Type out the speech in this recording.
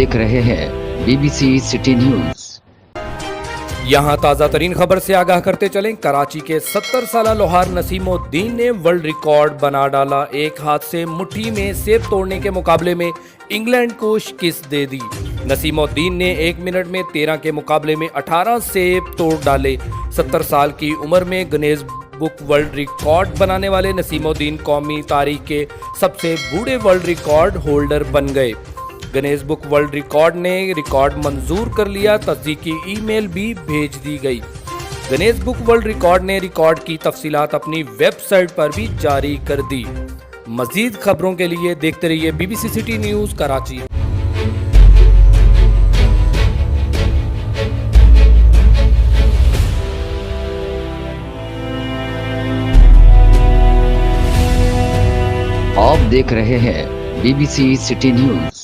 देख रहे हैं BBC सिटी न्यूज। यहाँ ताज़ा तरीन खबर से आगाह करते चलें। कराची के 70 साला लोहार नसीमुद्दीन ने वर्ल्ड रिकॉर्ड बना डाला। एक हाथ से मुट्ठी में सेब तोड़ने के मुकाबले में इंग्लैंड को शिकस्त दे दी। नसीमुद्दीन ने 1 मिनट में 13 के मुकाबले में 18 सेब तोड़ डाले। 70 साल की उम्र में गिनीज बुक वर्ल्ड रिकॉर्ड बनाने वाले नसीमुद्दीन कौमी तारीख के सबसे बूढ़े वर्ल्ड रिकॉर्ड होल्डर बन गए। गिनीज बुक वर्ल्ड रिकॉर्ड ने रिकॉर्ड मंजूर कर लिया। तस्दीकी ईमेल भी भेज दी गई। गिनीज बुक वर्ल्ड रिकॉर्ड ने रिकॉर्ड की तफसीलात अपनी वेबसाइट पर भी जारी कर दी। मजीद खबरों के लिए देखते रहिए BBC सिटी न्यूज कराची। आप देख रहे हैं BBC सिटी न्यूज।